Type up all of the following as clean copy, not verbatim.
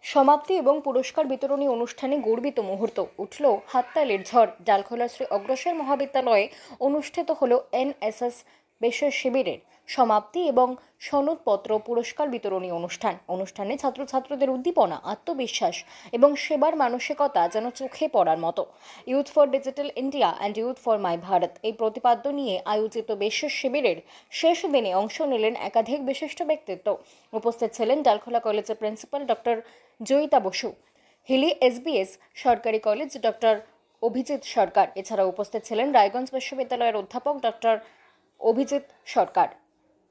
সমাপ্তি এবং পুরস্কার বিতরণী অনুষ্ঠানে গর্বিত মুহূর্ত উঠল হাততালির ঝড়। ডালখোলা শ্রী অগ্রসর মহাবিদ্যালয়ে অনুষ্ঠিত হল এনএসএস বিশেষ শিবিরের সমাপ্তি এবং সনদপত্র পুরস্কার বিতরণী অনুষ্ঠানে ছাত্রছাত্রীদের উদ্দীপনা, আত্মবিশ্বাস এবং সেবার মানসিকতা যেন চোখে পড়ার মতো। Youth for digital India and youth for my Bharat এই প্রতিপাদ্য নিয়ে আয়োজিত বিশেষ শিবিরের শেষ দিনে অংশ নিলেন একাধিক বিশিষ্ট ব্যক্তিত্ব। উপস্থিত ছিলেন ডালখোলা কলেজের principal doctor Joyita Basu, Hili SBS সরকারি কলেজ ডক্টর অভিজিৎ সরকার। এছাড়া উপস্থিত ছিলেন রায়গঞ্জ বিশ্ববিদ্যালয়ের অধ্যাপক ডক্টর অভিজিৎ সরকার,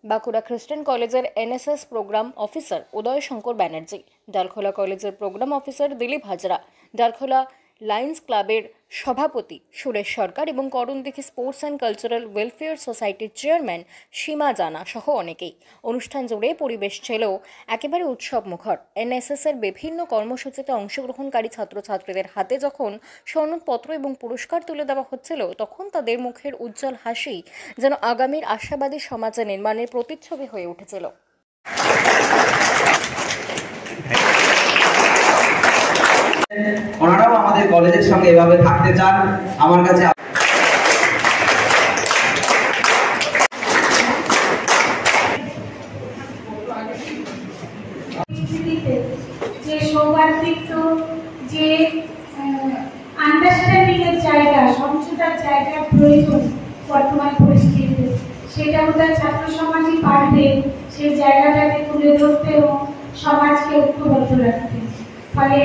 বাঁকুড়া খ্রিস্টান কলেজের NSS programme officer Uday Shankar Banerjee, Dalkhola কলেজের programme officer Dilip Hazra, Dalkhola Lions ক্লাবের সভাপতি সুরেশ সরকার এবং Karandighi sports and cultural welfare সোসাইটির চেয়ারম্যান সীমা জানা সহ অনেকেই। অনুষ্ঠান জুড়ে পরিবেশ ছিল একেবারে উৎসব মুখর। এনএসএস এর বিভিন্ন কর্মসূচিতে অংশগ্রহণকারী ছাত্রছাত্রীদের হাতে যখন সনদপত্র এবং পুরস্কার তুলে দেওয়া হচ্ছিল, তখন তাদের মুখের উজ্জ্বল হাসি যেন আগামীর আশাবাদী সমাজ নির্মাণের প্রতিচ্ছবি হয়ে উঠেছিল। ওনারাও আমাদের কলেজের সঙ্গে এভাবে থাকতে চান। আমার কাছে যে সৌহার্দ্য, যে আন্ডারস্ট্যান্ডিং এর জায়গা, সমঝোতার জায়গার প্রয়োজন বর্তমান পরিস্থিতিতে, সেটা বোধহয় ছাত্র সমাজই পারবে সেই জায়গাটাকে তুলে ধরতে এবং সমাজকে ঐক্যবদ্ধ রাখতে। ফলে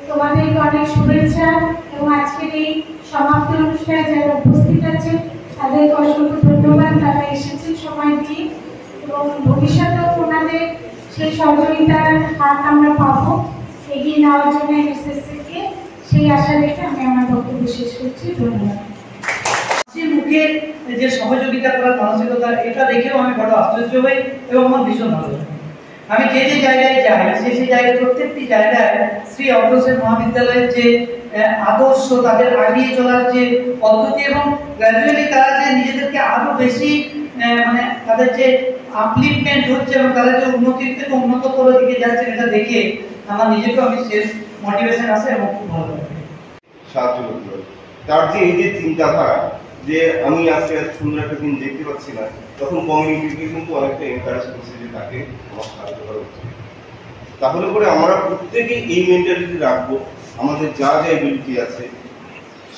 তোমাদেরকে অনেক শুভেচ্ছা এবং আজকের এই সমাপ্তি অনুষ্ঠানে যারা উপস্থিত আছেন তাদেরকে অসংখ্য ধন্যবাদ। তারা এসেছেন সময় দিয়ে এবং ভবিষ্যতেও ওনাদের সেই সহযোগিতার হাত আমরা পাবো এগিয়ে নেওয়ার জন্য এনএসএস থেকে, সেই আশা রেখে আমি আমার বক্তব্য শেষ করছি। ধন্যবাদ। মুখে যে সহযোগিতা করার মানসিকতা, এটা দেখেও আমি বড় আশ্চর্য হই এবং আমার ভীষণ ভালো লাগে। আমি যে যে জায়গায় যাই সেই জায়গায় প্রত্যেকটি জায়গায় শ্রী অগ্রসর মহাবিদ্যালয়ের যে আদর্শ, তাদের এগিয়ে চলার যে পদ্ধতি এবং গ্র্যাজুয়ালি তারা যে নিজেদেরকে আরো বেশি মানে তাদের যে আপলিফমেন্ট হচ্ছে এবং তারা যে উন্নতির থেকে উন্নততর দিকে যাচ্ছে, এটা দেখে আমার নিজেকেও আমি শেষ মোটিভেশন আসে এবং খুব ভালো লাগে। সাহায্য করতে হবে তার যে এই যে চিন্তাধারা, যে আমি আজকে সুন্দর একটা দিন দেখতে পাচ্ছি না, তখন কমিউনিটিকে কিন্তু অনেকটা এনকারেজ করছে যে তাকে আমার সাহায্য করা উচিত। তাহলে করে আমরা প্রত্যেকেই এই মেন্টালিটি রাখবো, আমাদের যা যা এবিলিটি আছে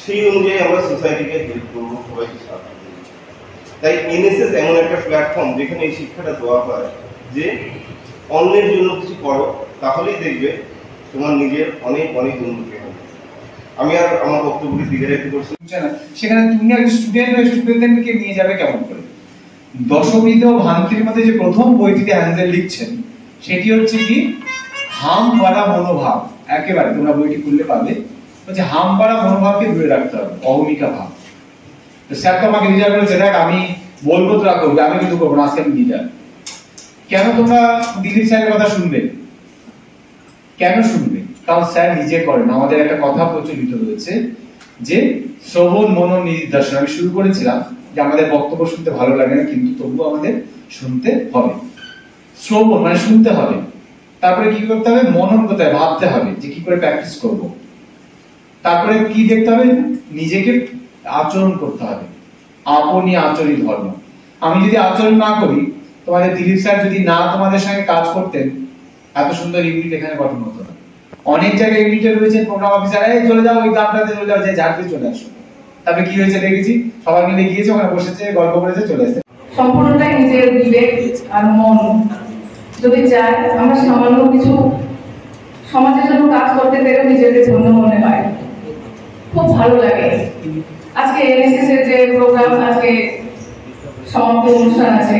সেই অনুযায়ী আমরা সোসাইটিকে হেল্প করবো, সবাইকে সাহায্য করবো। তাই এনএসএস এমন একটা প্ল্যাটফর্ম যেখানে এই শিক্ষাটা দেওয়া হয় যে অন্যের জন্য কিছু করো, তাহলেই দেখবে তোমার নিজের অনেক অনেক উন্নতি হবে। আমি আর আমার বক্তব্যকে দিকে রেখে করছি না, সেখানে তুমি একজন স্টুডেন্টদেরকে নিয়ে যাবে কেমন করে? দশবিধ ভ্রান্তির মধ্যে যে প্রথম বইটিতে হ্যান্ডেল লিখছেন সেটি হচ্ছে কি হাম বাড়া মনোভাব। একেবারে তোমরা বইটি খুললে পাবে, হচ্ছে হাম বাড়া মনোভাবকে দূরে রাখতে হবে, অহমিকা ভাব। তো স্যার তো আমাকে লিডার বলেছে, দেখ আমি বলবো তোরা করবে, আমি কিন্তু করবো না, আজকে আমি লিডার। কেন তোমরা দিলীপ স্যারের কথা শুনবে? কেন শুনবে? কারণ স্যার নিজে করেন। আমাদের একটা কথা প্রচলিত রয়েছে যে শ্রবণ মনন নিদিধ্যাসন। আমি শুরু করেছিলাম যে আমাদের বক্তব্য শুনতে ভালো লাগে না, কিন্তু তবুও আমাদের শুনতে হবে। শ্রবণ মানে শুনতে হবে, তারপরে কি করতে হবে? মনন করতে হবে, ভাবতে হবে যে কি করে প্র্যাকটিস করব। তারপরে কি দেখতে হবে? নিজেকে আচরণ করতে হবে, আপনি আচরিত ধর্ম। আমি যদি আচরণ না করি, তোমাদের দিলীপ স্যার যদি না তোমাদের সঙ্গে কাজ করতেন, এত সুন্দর ইউনিট এখানে গঠন হতো না। অনেক জায়গায় ইউনিটে রয়েছে প্রোগ্রাম অফিসার, এই চলে যাও ওই দামটাতে চলে যাও, যে ঝাড়তে চলে আসো। তারপরে কি হয়েছে দেখেছি, সবাই মিলে গিয়েছে, ওখানে বসেছে, গল্প করেছে, চলে আসছে। সম্পূর্ণটাই নিজের বিবেক আর মন যদি চায়, আমরা সামান্য কিছু সমাজের জন্য কাজ করতে পেরেও নিজেকে ধন্য মনে হয়, খুব ভালো লাগে। আজকে এনএসএস এর যে প্রোগ্রাম, আজকে সমাপ্তি অনুষ্ঠান আছে,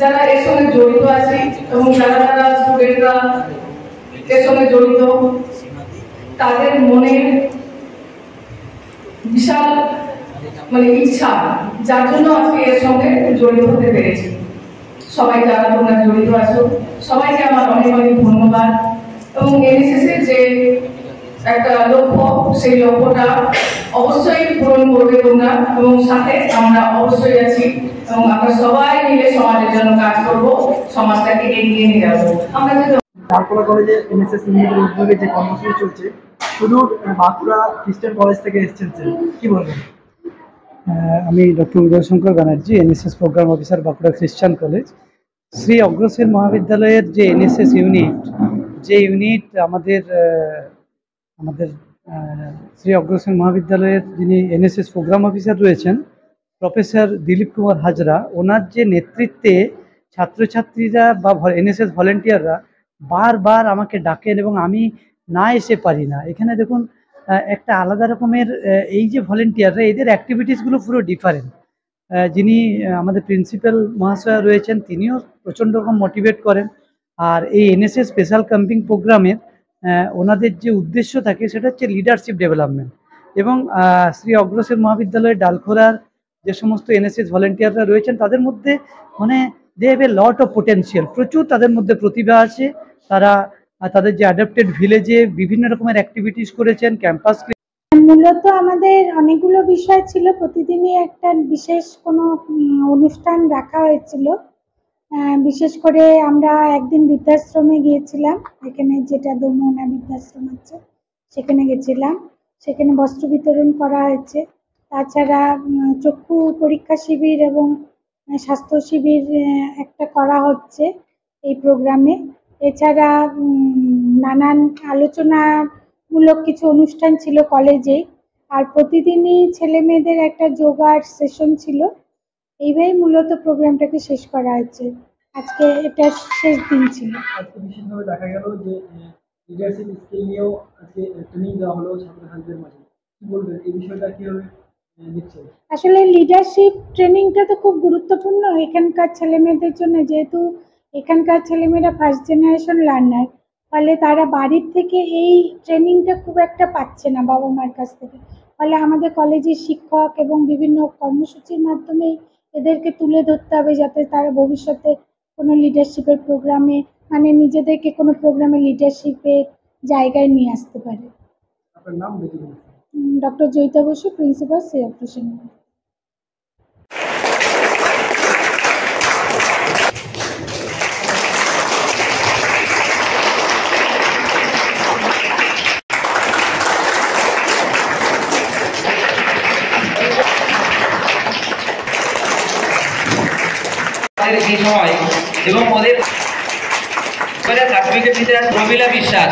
যারা এর সঙ্গে জড়িত আছে এবং যারা যারা স্টুডেন্টরা এর সঙ্গে জড়িত, তাদের মনে বিশাল মানে ইচ্ছা, যার জন্য আজকে এর সঙ্গে জড়িত হতে পেরেছি। সবাই যারা তোমরা জড়িত আছো সবাইকে আমার অনেক অনেক ধন্যবাদ। এবং এনএসএস এর যে একটা লক্ষ্য, সেই লক্ষ্যটা অবশ্যই পূরণ করবে তোমরা, এবং সাথে আমরা অবশ্যই আছি এবং আমরা সবাই মিলে সমাজের জন্য কাজ করব, সমাজটাকে এগিয়ে নিয়ে যাবো। আমরা যদি ডালখোলা কলেজে এনএসএস ইউনিটের উদ্যোগে যে কর্মসূচি চলছে, শুধু বাঁকুড়া খ্রিস্টান কলেজ থেকে এসেছেন, কি বলবেন? আমি doctor Udayshankar Banerjee, NSS programme officer, Bankura Christian college. Shri Agrasen মহাবিদ্যালয়ের যে এনএসএস ইউনিট, যে ইউনিট আমাদের শ্রী অগ্রসেন মহাবিদ্যালয়ের যিনি এনএসএস প্রোগ্রাম অফিসার রয়েছেন প্রফেসর দিলীপ কুমার হাজরা, ওনার যে নেতৃত্বে ছাত্রছাত্রীরা বা এনএসএস ভলেন্টিয়াররা বারবার আমাকে ডাকেন এবং আমি না এসে পারি না। এখানে দেখুন একটা আলাদা রকমের এই যে ভলেন্টিয়াররা, এদের অ্যাক্টিভিটিসগুলো পুরো ডিফারেন্ট। যিনি আমাদের প্রিন্সিপাল মহাশয় রয়েছেন, তিনিও প্রচণ্ড রকম মোটিভেট করেন। আর এই এনএসএস স্পেশাল ক্যাম্পিং প্রোগ্রামের ওনাদের যে উদ্দেশ্য থাকে সেটা হচ্ছে লিডারশিপ ডেভেলপমেন্ট। এবং শ্রী অগ্রসেন মহাবিদ্যালয়ের ডালখোলার যে সমস্ত এনএসএস ভলেন্টিয়াররা রয়েছেন তাদের মধ্যে মানে they have a lot of potential, প্রচুর তাদের মধ্যে প্রতিভা আছে। তারা তাদের যে অ্যাডাপ্টেড ভিলেজে বিভিন্ন রকমের অ্যাক্টিভিটিস করেছেন, ক্যাম্পাস। মূলত আমাদের অনেকগুলো বিষয় ছিল, প্রতিদিনই একটা বিশেষ কোনো অনুষ্ঠান রাখা হয়েছিল। বিশেষ করে আমরা একদিন বৃদ্ধাশ্রমে গিয়েছিলাম, এখানে যেটা দমোহনা বৃদ্ধাশ্রম আছে সেখানে গেছিলাম, সেখানে বস্ত্র বিতরণ করা হয়েছে। তাছাড়া চক্ষু পরীক্ষা শিবির এবং স্বাস্থ্য শিবির একটা করা হচ্ছে এই প্রোগ্রামে। এছাড়া নানান আলোচনামূলক কিছু অনুষ্ঠান ছিল কলেজে, আর প্রতিদিনই ছেলে মেয়েদের একটা যোগার সেশন ছিল। এইভাবেই মূলত প্রোগ্রামটাকে শেষ করা হয়েছে। আজকে এটা শেষ দিন ছিল। আজকে বিশেষভাবে দেখা গেল যে লিডারশিপ স্কিল নিয়েও আজকে ট্রেনিং দেওয়া হলো ছাত্রছাত্রীদের মাঝে, কি বলবেন এই বিষয়টা কীভাবে দেখছেন? আসলে লিডারশিপ ট্রেনিংটা তো খুব গুরুত্বপূর্ণ এখানকার ছেলেমেয়েদের জন্য, যেহেতু এখানকার ছেলেমেয়েরা ফার্স্ট জেনারেশন লার্নার, ফলে তারা বাড়ির থেকে এই ট্রেনিংটা খুব একটা পাচ্ছে না বাবা মার কাছ থেকে। ফলে আমাদের কলেজের শিক্ষক এবং বিভিন্ন কর্মসূচির মাধ্যমেই এদেরকে তুলে ধরতে হবে, যাতে তারা ভবিষ্যতে কোনো লিডারশিপের প্রোগ্রামে মানে নিজেদেরকে কোনো প্রোগ্রামে লিডারশিপের জায়গায় নিয়ে আসতে পারে। আপনার নাম বেশি ডক্টর জয়িতা বসু, প্রিন্সিপাল, শ্রী অগ্রসেন। এই সময় এবং ওদের সার্টিফিকেট দিতে প্রমীলা বিশ্বাস।